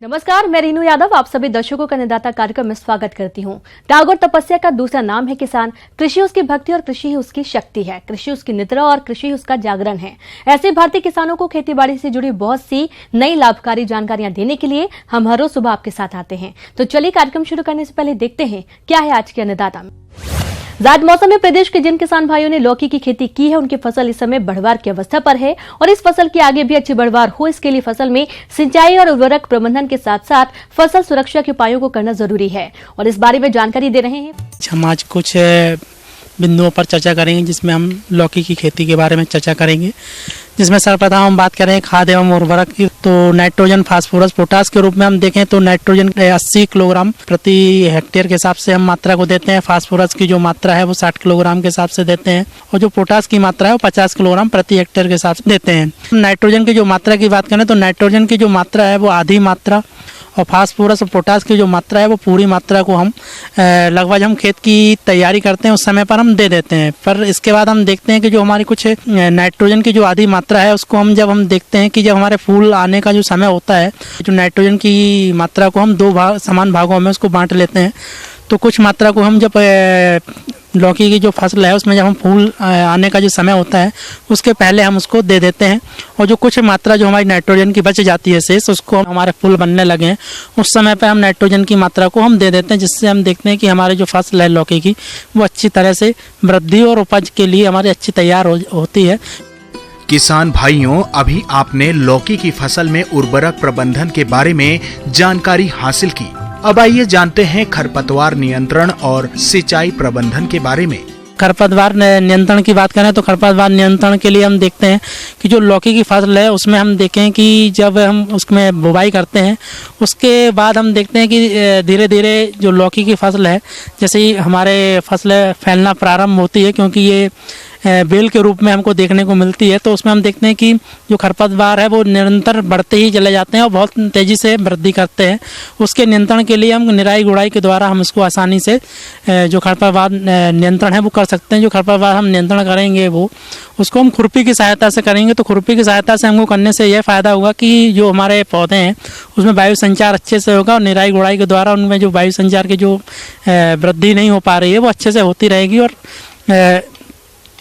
नमस्कार, मैं रीनू यादव आप सभी दर्शकों का अन्नदाता कार्यक्रम में स्वागत करती हूं। त्याग और तपस्या का दूसरा नाम है किसान। कृषि उसकी भक्ति और कृषि ही उसकी शक्ति है। कृषि उसकी निद्रा और कृषि ही उसका जागरण है। ऐसे भारतीय किसानों को खेतीबाड़ी से जुड़ी बहुत सी नई लाभकारी जानकारियां देने के लिए हम हर रोज सुबह आपके साथ आते हैं। तो चलिए कार्यक्रम शुरू करने से पहले देखते हैं क्या है आज के अन्नदाता में। जायद मौसम में प्रदेश के जिन किसान भाइयों ने लौकी की खेती की है, उनकी फसल इस समय बढ़वार की अवस्था पर है और इस फसल की आगे भी अच्छी बढ़वार हो, इसके लिए फसल में सिंचाई और उर्वरक प्रबंधन के साथ साथ फसल सुरक्षा के उपायों को करना जरूरी है और इस बारे में जानकारी दे रहे हैं। हम आज कुछ बिंदुओं पर चर्चा करेंगे जिसमें हम लौकी की खेती के बारे में चर्चा करेंगे, जिसमें सर्वप्रथम हम बात करें खाद एवं उर्वरक की। तो नाइट्रोजन, फास्फोरस, पोटास के रूप में हम देखें तो नाइट्रोजन 80 किलोग्राम प्रति हेक्टेयर के हिसाब से हम मात्रा को देते हैं। फास्फोरस की जो मात्रा है वो 60 किलोग्राम के हिसाब से देते हैं और जो पोटास की मात्रा है वो 50 किलोग्राम प्रति हेक्टेयर के हिसाब से देते हैं। नाइट्रोजन की जो मात्रा की बात करें तो नाइट्रोजन की जो मात्रा है वो आधी मात्रा और फास्फोरस और पोटास की जो मात्रा है वो पूरी मात्रा को हम लगभग हम खेत की तैयारी करते हैं उस समय पर हम दे देते हैं। पर इसके बाद हम देखते हैं कि जो हमारी कुछ नाइट्रोजन की जो आधी मात्रा है उसको हम जब हम देखते हैं कि जब हमारे फूल आने का जो समय होता है, जो नाइट्रोजन की मात्रा को हम दो समान भागों में उसको बांट लेते हैं। तो कुछ मात्रा को हम जब लौकी की जो फसल है उसमें जब हम फूल आने का जो समय होता है उसके पहले हम उसको दे देते हैं और जो कुछ मात्रा जो हमारी नाइट्रोजन की बच जाती है शेष, उसको हमारे फूल बनने लगे हैं उस समय पे हम नाइट्रोजन की मात्रा को हम दे देते हैं, जिससे हम देखते हैं कि हमारी जो फसल है लौकी की वो अच्छी तरह से वृद्धि और उपज के लिए हमारी अच्छी तैयार होती है। किसान भाइयों, अभी आपने लौकी की फसल में उर्वरक प्रबंधन के बारे में जानकारी हासिल की। अब आइए जानते हैं खरपतवार नियंत्रण और सिंचाई प्रबंधन के बारे में। खरपतवार नियंत्रण की बात करें तो खरपतवार नियंत्रण के लिए हम देखते हैं कि जो लौकी की फसल है उसमें हम देखें कि जब हम उसमें बुवाई करते हैं उसके बाद हम देखते हैं कि धीरे धीरे जो लौकी की फसल है, जैसे ही हमारे फसल फैलना प्रारंभ होती है, क्योंकि ये बेल के रूप में हमको देखने को मिलती है, तो उसमें हम देखते हैं कि जो खरपतवार है वो निरंतर बढ़ते ही चले जाते हैं और बहुत तेज़ी से वृद्धि करते हैं। उसके नियंत्रण के लिए हम निराई गुड़ाई के द्वारा हम इसको आसानी से जो खरपतवार नियंत्रण है वो कर सकते हैं। जो खरपतवार हम नियंत्रण करेंगे वो उसको हम खुरपी की सहायता से करेंगे। तो खुरपी की सहायता से हमको करने से यह फ़ायदा होगा कि जो हमारे पौधे हैं उसमें वायु संचार अच्छे से होगा और निराई गुड़ाई के द्वारा उनमें जो वायु संचार की जो वृद्धि नहीं हो पा रही है वो अच्छे से होती रहेगी और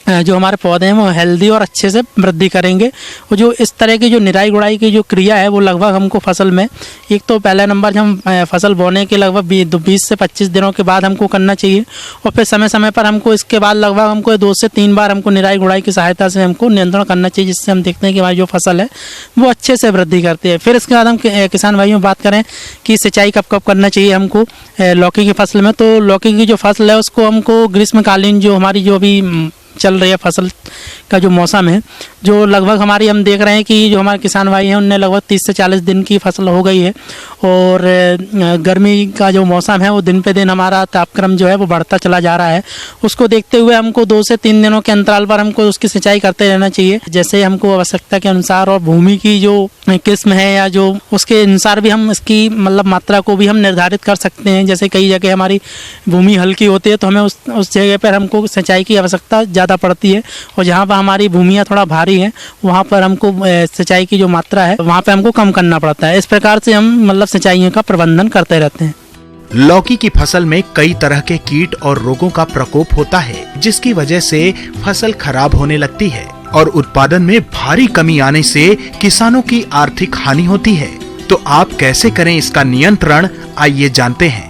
जो हमारे पौधे हैं वो हेल्दी और अच्छे से वृद्धि करेंगे। और जो इस तरह की जो निराई गुड़ाई की जो क्रिया है वो लगभग हमको फसल में एक तो पहला नंबर जब हम फसल बोने के लगभग 20 से 25 दिनों के बाद हमको करना चाहिए और फिर समय समय पर हमको इसके बाद लगभग हमको 2 से 3 बार हमको निराई गुड़ाई की सहायता से हमको नियंत्रण करना चाहिए, जिससे हम देखते हैं कि हमारी जो फसल है वो अच्छे से वृद्धि करती है। फिर इसके बाद हम किसान भाइयों बात करें कि सिंचाई कब कब करना चाहिए हमको लौकी की फसल में। तो लौकी की जो फसल है उसको हमको ग्रीष्मकालीन जो हमारी जो अभी चल रही है फसल का जो मौसम है, जो लगभग हमारी हम देख रहे हैं कि जो हमारे किसान भाई हैं उनने लगभग 30 से 40 दिन की फसल हो गई है और गर्मी का जो मौसम है वो दिन पे दिन हमारा तापक्रम जो है वो बढ़ता चला जा रहा है। उसको देखते हुए हमको 2 से 3 दिनों के अंतराल पर हमको उसकी सिंचाई करते रहना चाहिए, जैसे हमको आवश्यकता के अनुसार और भूमि की जो किस्म है या जो उसके अनुसार भी हम इसकी मतलब मात्रा को भी हम निर्धारित कर सकते हैं। जैसे कई जगह हमारी भूमि हल्की होती है तो हमें उस जगह पर हमको सिंचाई की आवश्यकता ज़्यादा पड़ती है और जहाँ पर हमारी भूमियाँ थोड़ा भारी हैं वहाँ पर हमको सिंचाई की जो मात्रा है वहाँ पे हमको कम करना पड़ता है। इस प्रकार से हम मतलब सिंचाइयों का प्रबंधन करते रहते हैं। लौकी की फसल में कई तरह के कीट और रोगों का प्रकोप होता है, जिसकी वजह से फसल खराब होने लगती है और उत्पादन में भारी कमी आने से किसानों की आर्थिक हानि होती है। तो आप कैसे करें इसका नियंत्रण, आइए जानते हैं।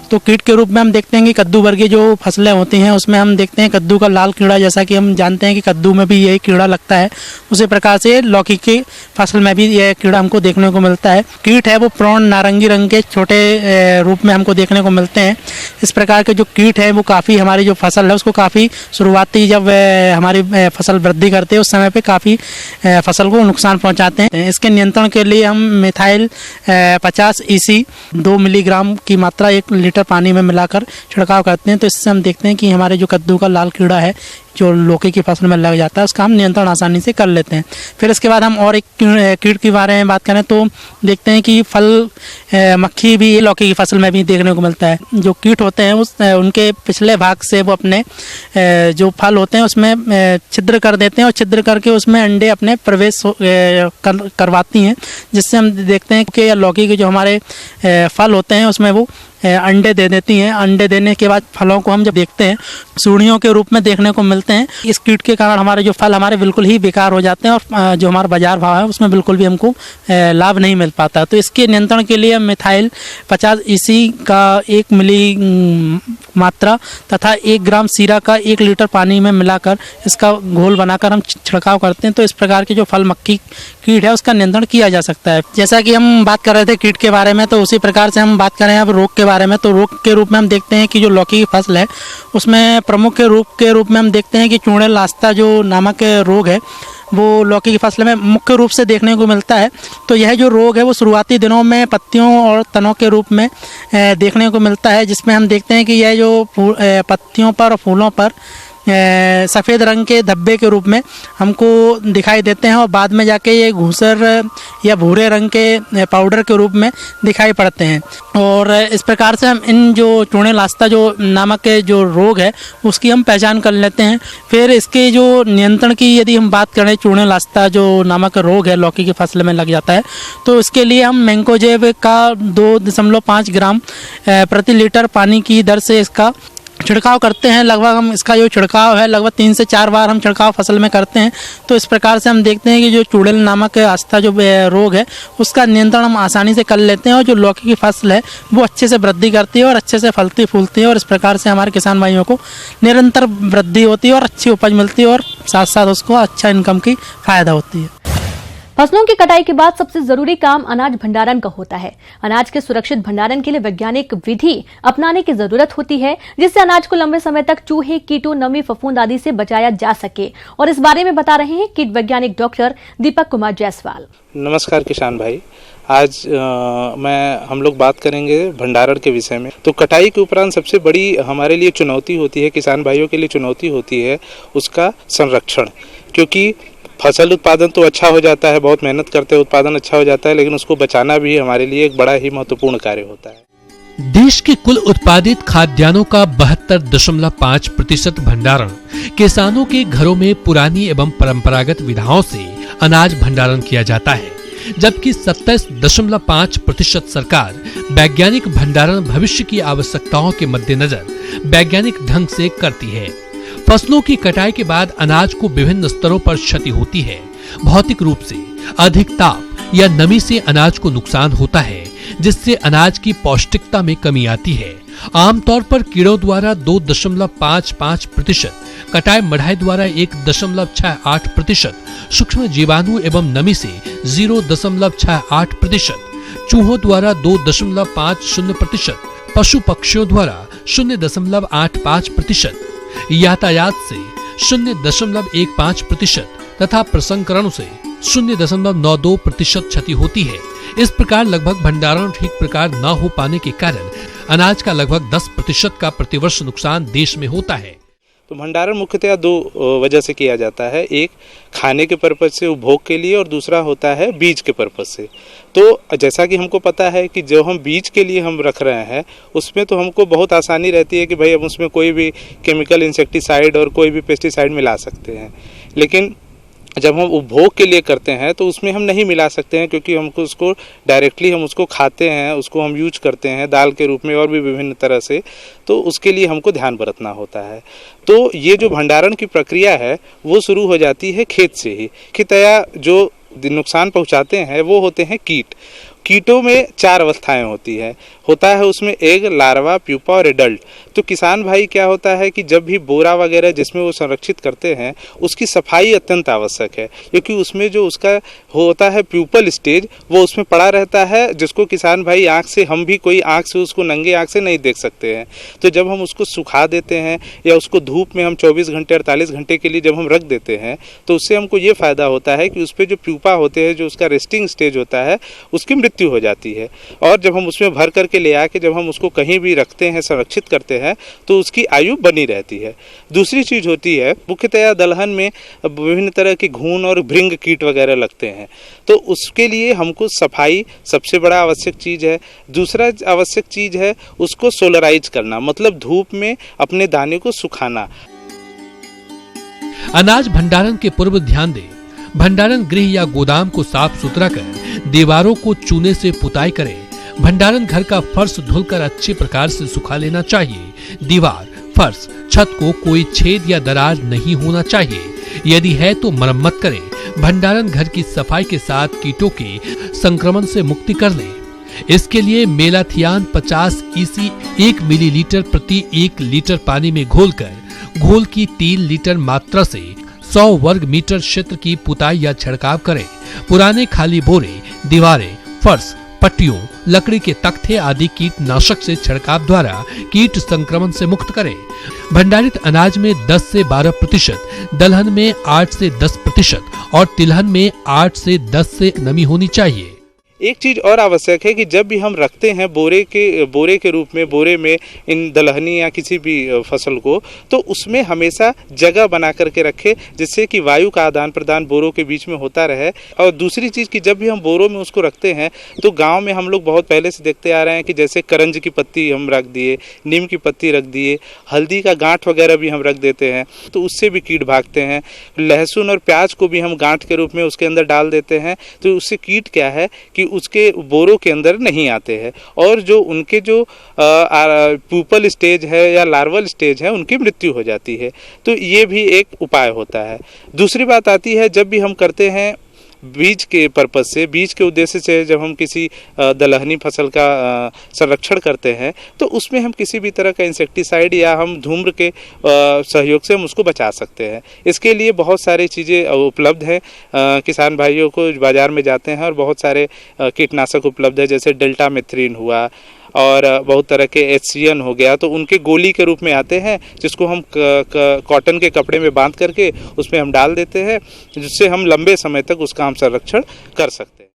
तो कीट के रूप में हम देखते हैं कि कद्दू वर्गीय जो फसलें होती हैं उसमें हम देखते हैं कद्दू का लाल कीड़ा, जैसा कि हम जानते हैं कि कद्दू में भी यही कीड़ा लगता है, उसी प्रकार से लौकी की फसल में भी यह कीड़ा हमको देखने को मिलता है। कीट है वो प्रौढ़ नारंगी रंग के छोटे रूप में हमको देखने को मिलते हैं। इस प्रकार के जो कीट है वो काफ़ी हमारी जो फसल है उसको काफ़ी शुरुआती जब हमारी फसल वृद्धि करते हैं उस समय पर काफ़ी फसल को नुकसान पहुँचाते हैं। इसके नियंत्रण के लिए हम मिथाइल 50 EC 2 मिलीग्राम की मात्रा 1 लीटर लीटर पानी में मिलाकर छिड़काव करते हैं। तो इससे हम देखते हैं कि हमारे जो कद्दू का लाल कीड़ा है जो लौकी की फसल में लग जाता है उसका हम नियंत्रण आसानी से कर लेते हैं। फिर इसके बाद हम और एक कीट के बारे में बात करें तो देखते हैं कि फल मक्खी भी लौकी की फसल में भी देखने को मिलता है। जो कीट होते हैं उनके पिछले भाग से वो अपने जो फल होते हैं उसमें छिद्र कर देते हैं और छिद्र करके उसमें अंडे अपने प्रवेश करवाती हैं, जिससे हम देखते हैं कि लौकी के जो हमारे फल होते हैं उसमें वो अंडे दे देती हैं। अंडे देने के बाद फलों को हम जब देखते हैं सूढ़ियों के रूप में देखने को मिलते हैं। इस कीट के कारण हमारे जो फल हमारे बिल्कुल ही बेकार हो जाते हैं और जो हमारा बाजार भाव है उसमें बिल्कुल भी हमको लाभ नहीं मिल पाता। तो इसके नियंत्रण के लिए मिथाइल 50 EC का 1 मिली मात्रा तथा 1 ग्राम सीरा का 1 लीटर पानी में मिलाकर इसका घोल बनाकर हम छिड़काव करते हैं। तो इस प्रकार की जो फल मक्खी कीट है उसका नियंत्रण किया जा सकता है। जैसा कि हम बात कर रहे थे कीट के बारे में, तो उसी प्रकार से हम बात करें अब रोग के बारे में। तो रोग के रूप में हम देखते हैं कि जो लौकी की फसल है उसमें प्रमुख रूप के रूप में हम देखते हैं कि चूड़े लास्ता जो नामक रोग है वो लौकी की फसल में मुख्य रूप से देखने को मिलता है। तो यह जो रोग है वो शुरुआती दिनों में पत्तियों और तनों के रूप में देखने को मिलता है, जिसमें हम देखते हैं कि यह जो पत्तियों पर और फूलों पर सफ़ेद रंग के धब्बे के रूप में हमको दिखाई देते हैं और बाद में जाके ये घूसर या भूरे रंग के पाउडर के रूप में दिखाई पड़ते हैं। और इस प्रकार से हम इन जो चूड़े लास्ता जो नामक जो रोग है उसकी हम पहचान कर लेते हैं। फिर इसके जो नियंत्रण की यदि हम बात करें, चूड़े लास्ता जो नामक रोग है लौकी की फसल में लग जाता है, तो इसके लिए हम मैंकोजेब का 2.5 ग्राम प्रति लीटर पानी की दर से इसका छिड़काव करते हैं। लगभग हम इसका जो छिड़काव है लगभग 3 से 4 बार हम छिड़काव फसल में करते हैं। तो इस प्रकार से हम देखते हैं कि जो चूड़ेल नामक आस्था जो रोग है उसका नियंत्रण हम आसानी से कर लेते हैं और जो लौकी की फसल है वो अच्छे से वृद्धि करती है और अच्छे से फलती फूलती है और इस प्रकार से हमारे किसान भाइयों को निरंतर वृद्धि होती है और अच्छी उपज मिलती है और साथ साथ उसको अच्छा इनकम की फायदा होती है। फसलों की कटाई के बाद सबसे जरूरी काम अनाज भंडारण का होता है। अनाज के सुरक्षित भंडारण के लिए वैज्ञानिक विधि अपनाने की जरूरत होती है, जिससे अनाज को लंबे समय तक चूहे, कीटों, नमी, फफूंद आदि से बचाया जा सके। और इस बारे में बता रहे हैं कीट वैज्ञानिक डॉक्टर दीपक कुमार जायसवाल। नमस्कार किसान भाई, आज हम लोग बात करेंगे भंडारण के विषय में। तो कटाई के उपरांत सबसे बड़ी हमारे लिए चुनौती होती है, किसान भाइयों के लिए चुनौती होती है उसका संरक्षण। क्योंकि फसल उत्पादन तो अच्छा हो जाता है, बहुत मेहनत करते हैं, उत्पादन अच्छा हो जाता है, लेकिन उसको बचाना भी हमारे लिए एक बड़ा ही महत्वपूर्ण कार्य होता है। देश के कुल उत्पादित खाद्यान्नों का 72.5% भंडारण किसानों के घरों में पुरानी एवं परंपरागत विधाओं से अनाज भंडारण किया जाता है, जबकि 27.5% सरकार वैज्ञानिक भंडारण भविष्य की आवश्यकताओं के मद्देनजर वैज्ञानिक ढंग से करती है। फसलों की कटाई के बाद अनाज को विभिन्न स्तरों पर क्षति होती है। भौतिक रूप से अधिक ताप या नमी से अनाज को नुकसान होता है, जिससे अनाज की पौष्टिकता में कमी आती है। आमतौर पर कीड़ों द्वारा 2.55%, कटाई मढ़ाई द्वारा 1.68%, सूक्ष्म जीवाणु एवं नमी से 0.68%, चूहों द्वारा 2.50%, पशु पक्षियों द्वारा 0.85%, यातायात से 0.15% तथा प्रसंस्करण से 0.92% क्षति होती है। इस प्रकार लगभग भंडारण ठीक प्रकार न हो पाने के कारण अनाज का लगभग 10% का प्रतिवर्ष नुकसान देश में होता है। तो भंडारण मुख्यतः 2 वजह से किया जाता है, एक खाने के पर्पज से, उपभोग के लिए, और दूसरा होता है बीज के पर्पज से। तो जैसा कि हमको पता है कि जो हम बीज के लिए हम रख रहे हैं उसमें तो हमको बहुत आसानी रहती है कि भाई हम उसमें कोई भी केमिकल इंसेक्टिसाइड और कोई भी पेस्टिसाइड मिला सकते हैं, लेकिन जब हम उपभोग के लिए करते हैं तो उसमें हम नहीं मिला सकते हैं, क्योंकि हमको उसको डायरेक्टली हम उसको खाते हैं, उसको हम यूज करते हैं दाल के रूप में और भी विभिन्न तरह से, तो उसके लिए हमको ध्यान बरतना होता है। तो ये जो भंडारण की प्रक्रिया है वो शुरू हो जाती है खेत से ही। मुख्यतया जो नुकसान पहुंचाते हैं वो होते हैं कीट। कीटों में 4 अवस्थाएं होती है, होता है उसमें एग, लार्वा, प्यूपा और एडल्ट। तो किसान भाई क्या होता है कि जब भी बोरा वगैरह जिसमें वो संरक्षित करते हैं उसकी सफाई अत्यंत आवश्यक है, क्योंकि उसमें जो उसका होता है प्यूपल स्टेज वो उसमें पड़ा रहता है, जिसको किसान भाई आँख से, हम भी कोई आँख से उसको नंगे आँख से नहीं देख सकते हैं। तो जब हम उसको सुखा देते हैं या उसको धूप में हम 24 घंटे 48 घंटे के लिए जब हम रख देते हैं तो उससे हमको ये फ़ायदा होता है कि उस पर जो प्यूपा होते हैं, जो उसका रेस्टिंग स्टेज होता है, उसकी मृत्यु मृत्यु हो जाती है। और जब हम उसमें भर करके ले आके जब हम उसको कहीं भी रखते हैं, संरक्षित करते हैं, तो उसकी आयु बनी रहती है। दूसरी चीज़ होती है, मुख्यतया दलहन में विभिन्न तरह के घून और भृंग कीट वगैरह लगते हैं, तो उसके लिए हमको सफाई सबसे बड़ा आवश्यक चीज़ है। दूसरा आवश्यक चीज़ है उसको सोलराइज करना, मतलब धूप में अपने दाने को सुखाना। अनाज भंडारण के पूर्व ध्यान दें, भंडारण गृह या गोदाम को साफ सुथरा कर दीवारों को चूने से पुताई करें। भंडारण घर का फर्श धुलकर अच्छे प्रकार से सुखा लेना चाहिए। दीवार, फर्श, छत को कोई छेद या दरार नहीं होना चाहिए। यदि है तो मरम्मत करें। भंडारण घर की सफाई के साथ कीटों के संक्रमण से मुक्ति कर लें। इसके लिए मेलाथियान 50 EC 1 मिलीलीटर प्रति 1 लीटर पानी में घोलकर घोल की 3 लीटर मात्रा से 100 वर्ग मीटर क्षेत्र की पुताई या छिड़काव करें। पुराने खाली बोरे, दीवारें, फर्श, पट्टियों, लकड़ी के तख्ते आदि कीटनाशक से छिड़काव द्वारा कीट संक्रमण से मुक्त करें। भंडारित अनाज में 10 से 12%, दलहन में 8 से 10% और तिलहन में 8 से 10 से नमी होनी चाहिए। एक चीज़ और आवश्यक है कि जब भी हम रखते हैं बोरे के रूप में, बोरे में इन दलहनी या किसी भी फसल को, तो उसमें हमेशा जगह बना करके रखें, जिससे कि वायु का आदान प्रदान बोरों के बीच में होता रहे। और दूसरी चीज़ कि जब भी हम बोरों में उसको रखते हैं, तो गांव में हम लोग बहुत पहले से देखते आ रहे हैं कि जैसे करंज की पत्ती हम रख दिए, नीम की पत्ती रख दिए, हल्दी का गांठ वगैरह भी हम रख देते हैं, तो उससे भी कीट भागते हैं। लहसुन और प्याज को भी हम गांठ के रूप में उसके अंदर डाल देते हैं, तो उससे कीट क्या है कि उसके बोरों के अंदर नहीं आते हैं, और जो उनके जो प्यूपल स्टेज है या लार्वल स्टेज है, उनकी मृत्यु हो जाती है। तो ये भी एक उपाय होता है। दूसरी बात आती है, जब भी हम करते हैं बीज के पर्पज से, बीज के उद्देश्य से जब हम किसी दलहनी फसल का संरक्षण करते हैं, तो उसमें हम किसी भी तरह का इंसेक्टिसाइड या हम धूम्र के सहयोग से हम उसको बचा सकते हैं। इसके लिए बहुत सारी चीज़ें उपलब्ध हैं। किसान भाइयों को बाज़ार में जाते हैं और बहुत सारे कीटनाशक उपलब्ध है, जैसे डेल्टामेथ्रिन हुआ और बहुत तरह के HCN हो गया, तो उनके गोली के रूप में आते हैं, जिसको हम कॉटन के कपड़े में बांध करके उसमें हम डाल देते हैं, जिससे हम लंबे समय तक उसका हम संरक्षण कर सकते हैं।